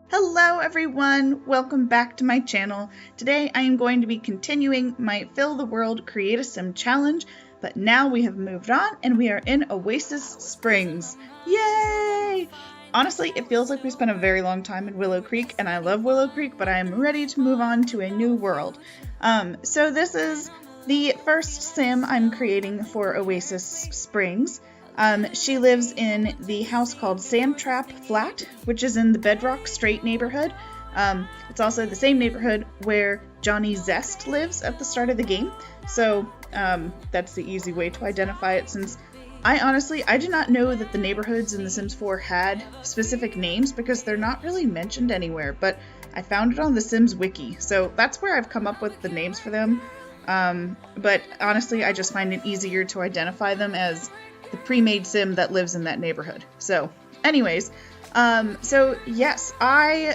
Hello everyone, welcome back to my channel. Today I am going to be continuing my Fill the World Create a Sim challenge, but now we have moved on and we are in Oasis Springs. Yay! Honestly, it feels like we spent a very long time in Willow Creek, and I love Willow Creek, but I am ready to move on to a new world. So this is the first sim I'm creating for Oasis Springs. She lives in the house called Sandtrap Flat, which is in the Bedrock Strait neighborhood. It's also the same neighborhood where Johnny Zest lives at the start of the game. So that's the easy way to identify it, since I did not know that the neighborhoods in The Sims 4 had specific names because they're not really mentioned anywhere, but I found it on the Sims wiki. So that's where I've come up with the names for them. But honestly, I just find it easier to identify them as the pre-made sim that lives in that neighborhood. So anyways, so yes,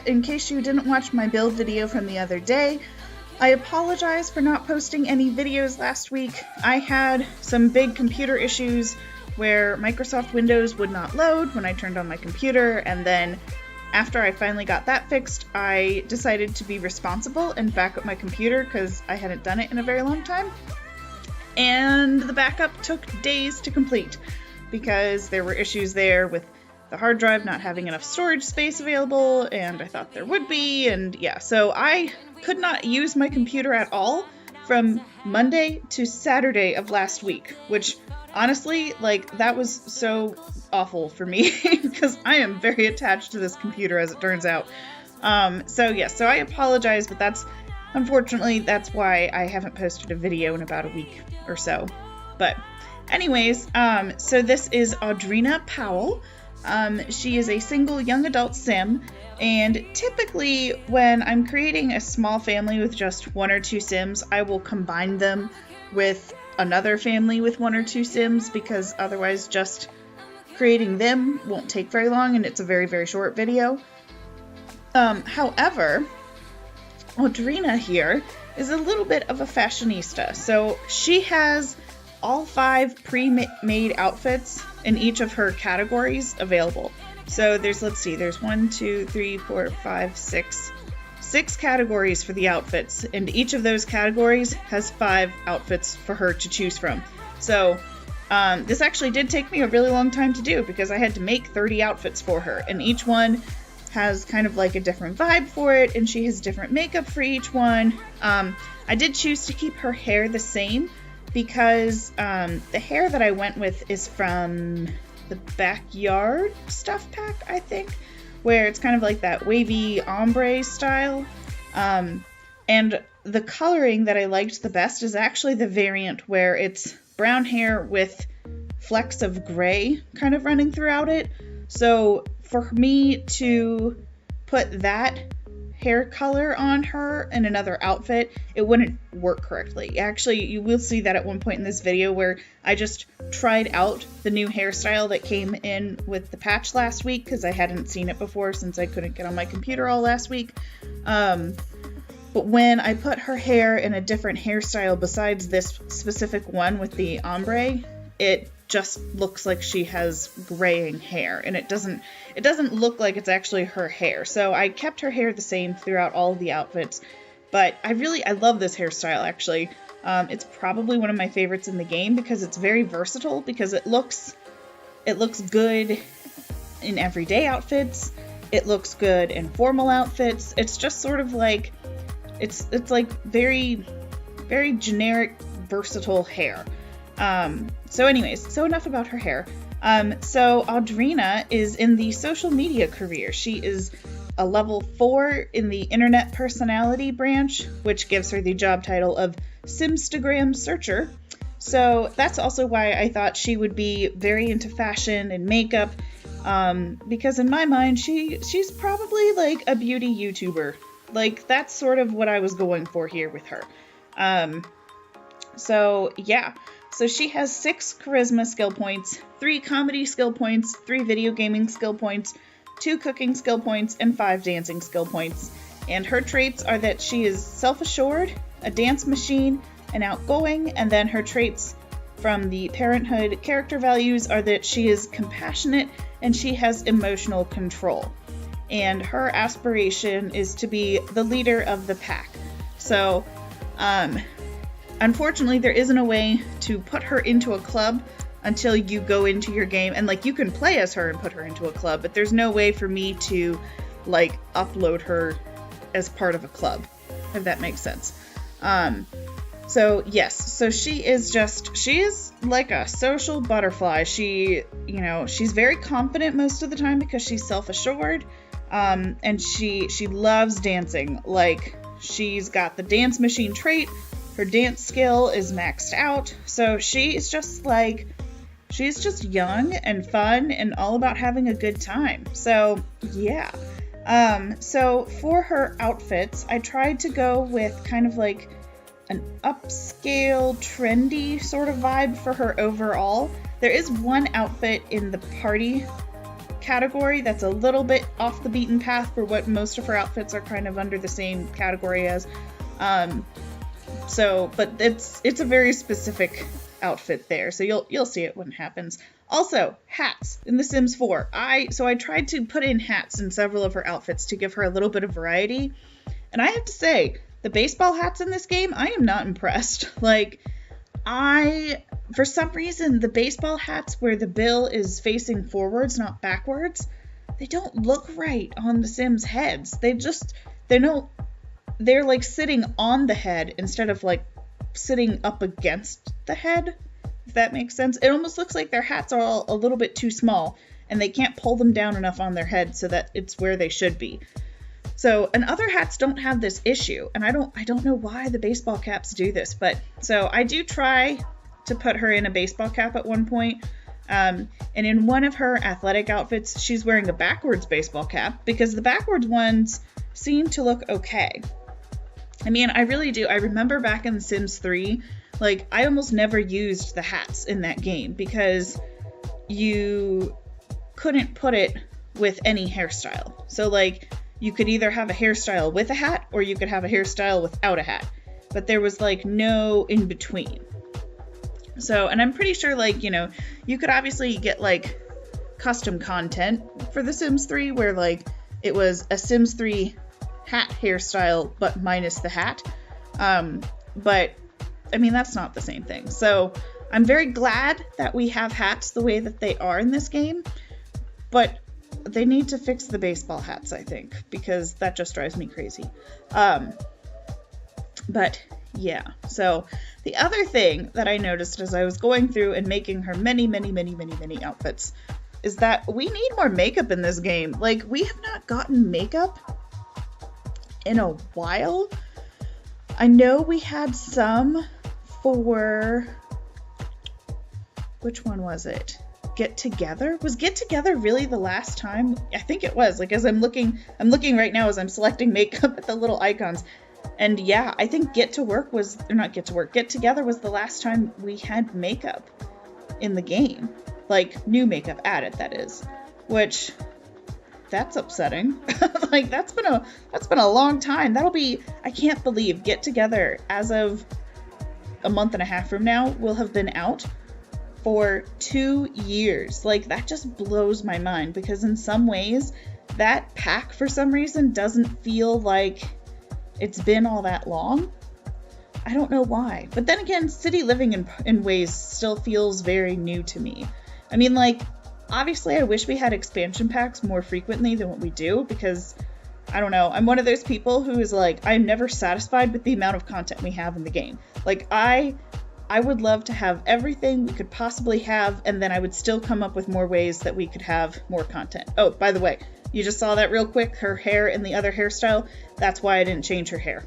in case you didn't watch my build video from the other day, I apologize for not posting any videos last week. I had some big computer issues where Microsoft Windows would not load when I turned on my computer, and then after I finally got that fixed, I decided to be responsible and back up my computer because I hadn't done it in a very long time. And the backup took days to complete because there were issues there with the hard drive not having enough storage space available, and I thought there would be, and yeah, so I could not use my computer at all from Monday to Saturday of last week, which honestly, that was so awful for me because I am very attached to this computer, as it turns out. So I apologize, but unfortunately, that's why I haven't posted a video in about a week or so. But anyways, so this is Audrina Powell. She is a single young adult sim, and typically when I'm creating a small family with just one or two sims, I will combine them with another family with one or two sims, because otherwise just creating them won't take very long and it's a very, very short video. However, Audrina here is a little bit of a fashionista, so she has all 5 pre-made outfits in each of her categories available. So there's 1, 2, 3, 4, 5, 6 categories for the outfits, and each of those categories has 5 outfits for her to choose from. So this actually did take me a really long time to do because I had to make 30 outfits for her, and each one has kind of like a different vibe for it, and she has different makeup for each one. I did choose to keep her hair the same because the hair that I went with is from the Backyard Stuff Pack, I think, where it's kind of like that wavy ombre style. And the coloring that I liked the best is actually the variant where it's brown hair with flecks of gray kind of running throughout it. So for me to put that hair color on her in another outfit, it wouldn't work correctly. Actually, you will see that at one point in this video where I just tried out the new hairstyle that came in with the patch last week because I hadn't seen it before since I couldn't get on my computer all last week. But when I put her hair in a different hairstyle besides this specific one with the ombre, it just looks like she has graying hair, and it doesn't look like it's actually her hair. So I kept her hair the same throughout all of the outfits, but I love this hairstyle actually. It's probably one of my favorites in the game because it's very versatile, because it looks good in everyday outfits, it looks good in formal outfits. It's just sort of like it's like very, very generic, versatile hair. So anyways, so enough about her hair. So Audrina is in the social media career. She is a level 4 in the internet personality branch, which gives her the job title of Simstagram Searcher. So that's also why I thought she would be very into fashion and makeup, because in my mind, she's probably like a beauty YouTuber. Like, that's sort of what I was going for here with her. So yeah. So she has 6 charisma skill points, 3 comedy skill points, 3 video gaming skill points, 2 cooking skill points, and 5 dancing skill points. And her traits are that she is self-assured, a dance machine, and outgoing, and then her traits from the Parenthood character values are that she is compassionate and she has emotional control. and her aspiration is to be the leader of the pack. So, unfortunately, there isn't a way to put her into a club until you go into your game, and like you can play as her and put her into a club, but there's no way for me to like upload her as part of a club, if that makes sense. So yes, so she is like a social butterfly. She's very confident most of the time because she's self-assured, and she loves dancing. Like, she's got the dance machine trait, her dance skill is maxed out, so she's just young and fun and all about having a good time. So yeah. So for her outfits, I tried to go with kind of like an upscale, trendy sort of vibe for her overall. There is one outfit in the party category that's a little bit off the beaten path for what most of her outfits are kind of under the same category as. But it's a very specific outfit there, so you'll see it when it happens. Also, hats in The Sims 4. I tried to put in hats in several of her outfits to give her a little bit of variety, and I have to say, the baseball hats in this game, I am not impressed. Like, for some reason, the baseball hats where the bill is facing forwards, not backwards, they don't look right on the Sims' heads. They're like sitting on the head instead of like sitting up against the head, if that makes sense. It almost looks like their hats are all a little bit too small and they can't pull them down enough on their head so that it's where they should be. So, and other hats don't have this issue, and I don't know why the baseball caps do this, but so I do try to put her in a baseball cap at one point, and in one of her athletic outfits, she's wearing a backwards baseball cap because the backwards ones seem to look okay. I mean, I really do. I remember back in The Sims 3, like, I almost never used the hats in that game because you couldn't put it with any hairstyle. So, like, you could either have a hairstyle with a hat or you could have a hairstyle without a hat. But there was, like, no in between. So, and I'm pretty sure, like, you could obviously get, like, custom content for The Sims 3 where, like, it was a Sims 3 hat hairstyle but minus the hat. But, I mean, that's not the same thing. So, I'm very glad that we have hats the way that they are in this game. But they need to fix the baseball hats, I think, because that just drives me crazy. But yeah, so the other thing that I noticed as I was going through and making her many outfits is that we need more makeup in this game. Like, we have not gotten makeup in a while. I know we had some for, which one was it? Get Together? Was Get Together really the last time? I think it was. Like, as I'm looking right now as I'm selecting makeup at the little icons. And yeah, I think Get Together was the last time we had makeup in the game. Like, new makeup added, that is. Which, that's upsetting. Like, that's been a long time. I can't believe Get Together, as of a month and a half from now, will have been out for 2 years. Like, that just blows my mind because in some ways that pack for some reason doesn't feel like it's been all that long. I don't know why. But then again, city living in ways still feels very new to me. I mean, like, obviously I wish we had expansion packs more frequently than what we do because, I don't know, I'm one of those people who is like, I'm never satisfied with the amount of content we have in the game. Like, I would love to have everything we could possibly have, and then I would still come up with more ways that we could have more content. Oh, by the way, you just saw that real quick, her hair and the other hairstyle. That's why I didn't change her hair,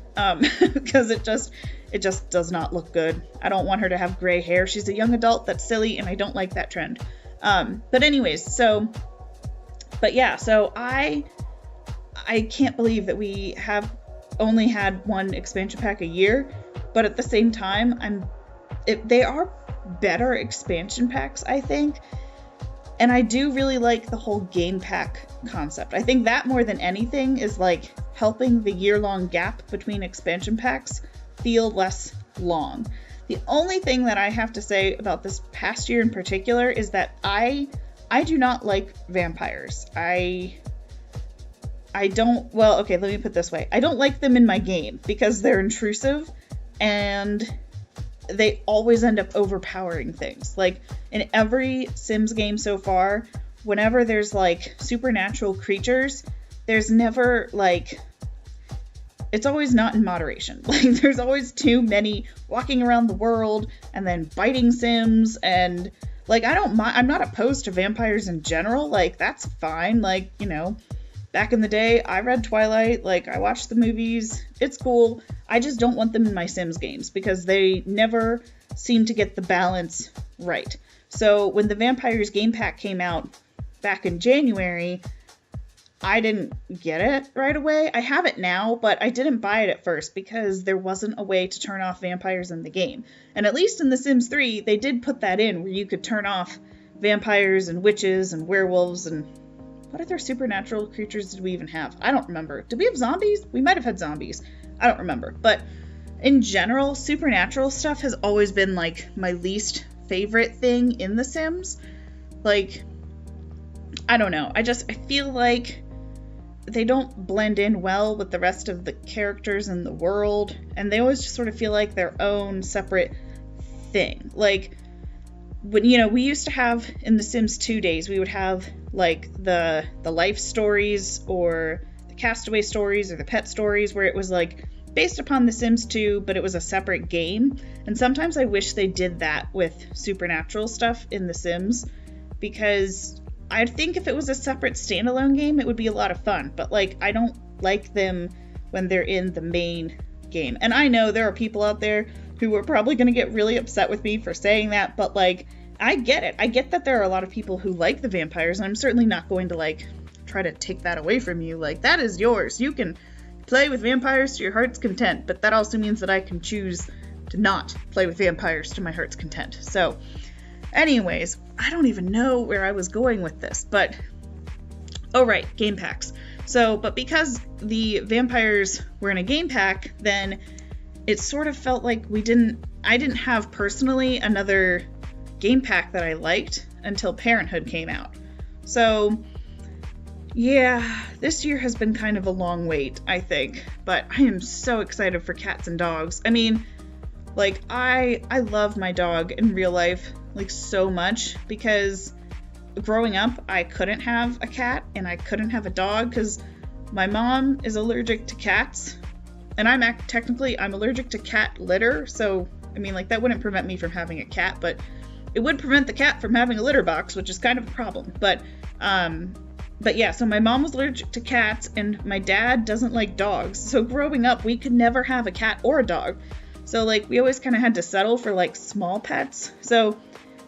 because it just does not look good. I don't want her to have gray hair. She's a young adult. That's silly, and I don't like that trend. But anyways, but yeah, so I can't believe that we have only had one expansion pack a year, but at the same time, they are better expansion packs, I think. And I do really like the whole game pack concept. I think that more than anything is like helping the year-long gap between expansion packs feel less long. The only thing that I have to say about this past year in particular is that I do not like vampires. I well, okay, let me put it this way. I don't like them in my game because they're intrusive and they always end up overpowering things. Like, in every Sims game so far, whenever there's, like, supernatural creatures, there's never, like, it's always not in moderation. Like, there's always too many walking around the world and then biting Sims, and, like, I'm not opposed to vampires in general. Like, that's fine. Like, you know, back in the day, I read Twilight, like, I watched the movies, it's cool. I just don't want them in my Sims games because they never seem to get the balance right. So when the Vampires game pack came out back in January, I didn't get it right away. I have it now, but I didn't buy it at first because there wasn't a way to turn off vampires in the game. And at least in The Sims 3, they did put that in where you could turn off vampires and witches and werewolves and what other supernatural creatures did we even have? I don't remember. Did we have zombies? We might have had zombies. I don't remember. But in general, supernatural stuff has always been, like, my least favorite thing in The Sims. Like, I don't know. I feel like they don't blend in well with the rest of the characters in the world. And they always just sort of feel like their own separate thing. Like, when, you know, we used to have in the Sims 2 days, we would have, like, the life stories or the castaway stories or the pet stories where it was, like, based upon the Sims 2, but it was a separate game. And sometimes I wish they did that with supernatural stuff in the Sims, because I think if it was a separate standalone game, it would be a lot of fun. But, like, I don't like them when they're in the main game. And I know there are people out there who are probably going to get really upset with me for saying that, but, like, I get it. I get that there are a lot of people who like the vampires, and I'm certainly not going to, like, try to take that away from you. Like, that is yours. You can play with vampires to your heart's content, but that also means that I can choose to not play with vampires to my heart's content. So, anyways, I don't even know where I was going with this, but, oh right, game packs. So, but because the vampires were in a game pack, then it sort of felt like I didn't have personally another game pack that I liked until Parenthood came out. So, yeah, this year has been kind of a long wait, I think, but I am so excited for cats and dogs. I mean, like, I love my dog in real life, like, so much, because growing up, I couldn't have a cat and I couldn't have a dog because my mom is allergic to cats, and I'm allergic to cat litter, so, I mean, like, that wouldn't prevent me from having a cat, but it would prevent the cat from having a litter box, which is kind of a problem. But yeah, so my mom was allergic to cats, and my dad doesn't like dogs. So growing up, we could never have a cat or a dog. So, like, we always kind of had to settle for, like, small pets. So,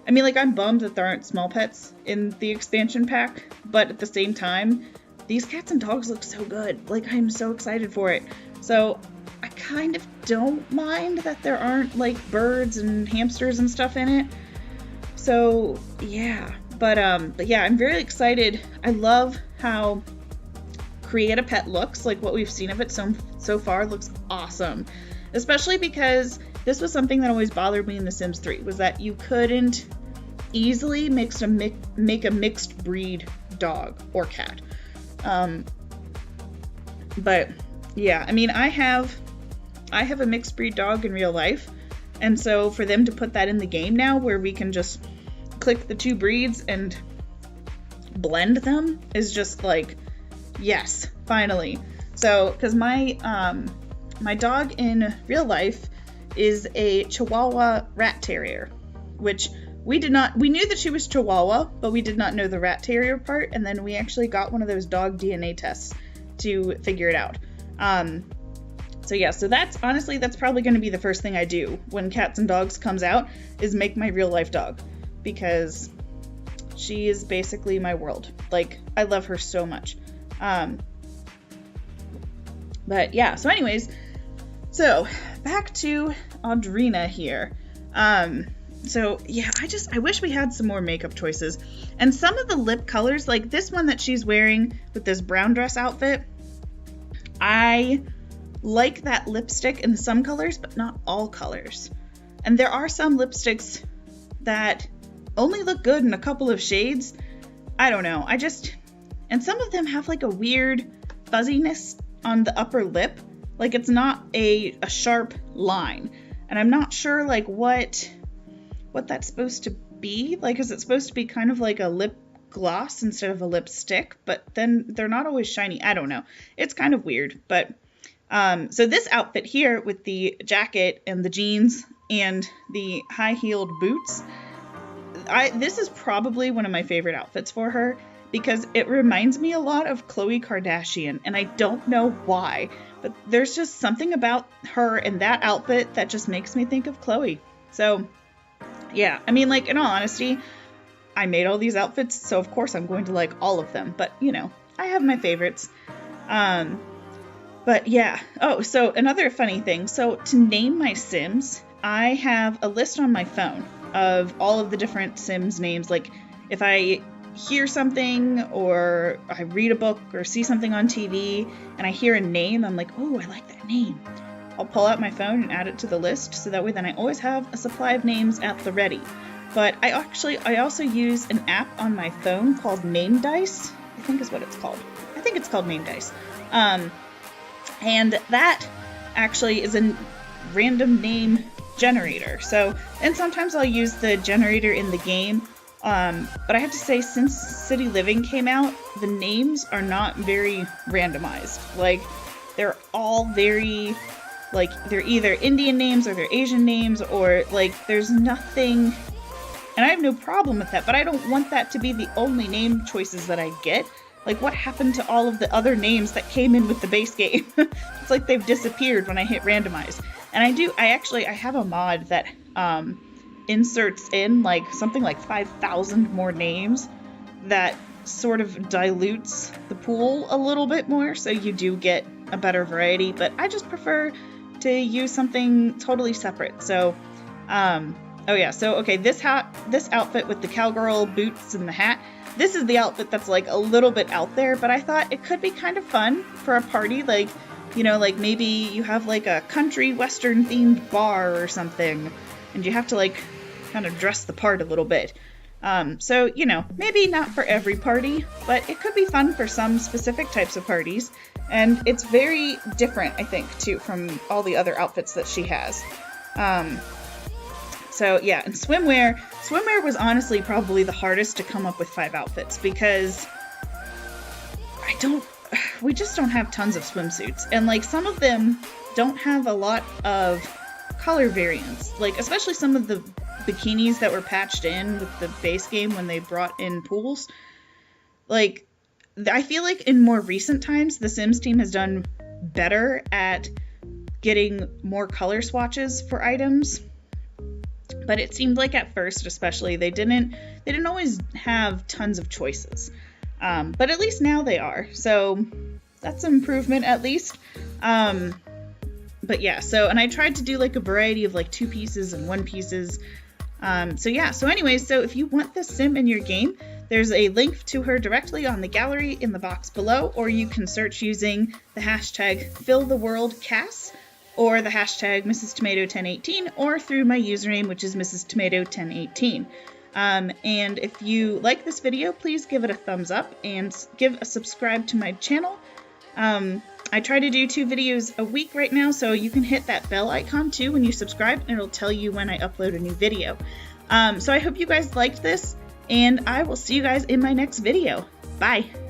I mean, like, I'm bummed that there aren't small pets in the expansion pack, but at the same time, these cats and dogs look so good. Like, I'm so excited for it. So, I kind of don't mind that there aren't, like, birds and hamsters and stuff in it. So, yeah. But yeah, I'm very excited. I love how Create a Pet looks. Like, what we've seen of it so far looks awesome. Especially because this was something that always bothered me in The Sims 3, was that you couldn't easily make a mixed breed dog or cat. But yeah, I mean, I have a mixed breed dog in real life, and so for them to put that in the game now, where we can just click the two breeds and blend them, is just like, yes, finally. So, because my dog in real life is a Chihuahua rat terrier, which we knew that she was Chihuahua, but we did not know the rat terrier part, and then we actually got one of those dog DNA tests to figure it out. So yeah, so that's probably going to be the first thing I do when Cats and Dogs comes out, is make my real life dog, because she is basically my world. Like, I love her so much. But yeah, so anyways, so back to Audrina here. So yeah, I wish we had some more makeup choices. And some of the lip colors, like this one that she's wearing with this brown dress outfit, I like that lipstick in some colors, but not all colors. And there are some lipsticks that only look good in a couple of shades. I don't know. And some of them have like a weird fuzziness on the upper lip. Like it's not a sharp line. And I'm not sure like what that's supposed to be. Like, is it supposed to be kind of like a lip gloss instead of a lipstick? But then they're not always shiny. I don't know. It's kind of weird. But so this outfit here with the jacket and the jeans and the high-heeled boots, this is probably one of my favorite outfits for her because it reminds me a lot of Khloe Kardashian, and I don't know why, but there's just something about her and that outfit that just makes me think of Khloe. So yeah, I mean, like, in all honesty, I made all these outfits, so of course I'm going to like all of them, but you know, I have my favorites. But yeah. Oh, so another funny thing. So to name my Sims, I have a list on my phone of all of the different Sims names. Like if I hear something or I read a book or see something on TV and I hear a name, I'm like, oh, I like that name. I'll pull out my phone and add it to the list so that way then I always have a supply of names at the ready. But I also use an app on my phone called Name Dice. I think is what it's called. I think it's called Name Dice. And that actually is a random name generator. So, and sometimes I'll use the generator in the game. But I have to say, since City Living came out, the names are not very randomized. Like, they're all very, like, they're either Indian names or they're Asian names, or, like, there's nothing, and I have no problem with that, but I don't want that to be the only name choices that I get. Like, what happened to all of the other names that came in with the base game? It's like they've disappeared when I hit randomize. And I have a mod that, inserts in like something like 5,000 more names that sort of dilutes the pool a little bit more, so you do get a better variety, but I just prefer to use something totally separate. So oh yeah, so okay, this outfit with the cowgirl boots and the hat, this is the outfit that's like a little bit out there, but I thought it could be kind of fun for a party, like, you know, like maybe you have like a country western themed bar or something and you have to like kind of dress the part a little bit. So, you know, maybe not for every party, but it could be fun for some specific types of parties. And it's very different, I think, too, from all the other outfits that she has. So, yeah, and swimwear was honestly probably the hardest to come up with 5 outfits because we just don't have tons of swimsuits. And, like, some of them don't have a lot of color variants. Like, especially some of the bikinis that were patched in with the base game when they brought in pools. Like, I feel like in more recent times, the Sims team has done better at getting more color swatches for items. But it seemed like at first, especially, they didn't always have tons of choices. But at least now they are. So that's an improvement at least. But yeah, so, and I tried to do like a variety of like 2 pieces and 1 pieces. So yeah, so anyways, so if you want this Sim in your game, there's a link to her directly on the gallery in the box below, or you can search using the hashtag #FillTheWorldCAS or the hashtag Mrs. Tomato 1018 or through my username, which is Mrs. Tomato 1018. And if you like this video, please give it a thumbs up and give a subscribe to my channel. I try to do 2 videos a week right now, so you can hit that bell icon too when you subscribe, and it'll tell you when I upload a new video. So I hope you guys liked this, and I will see you guys in my next video. Bye!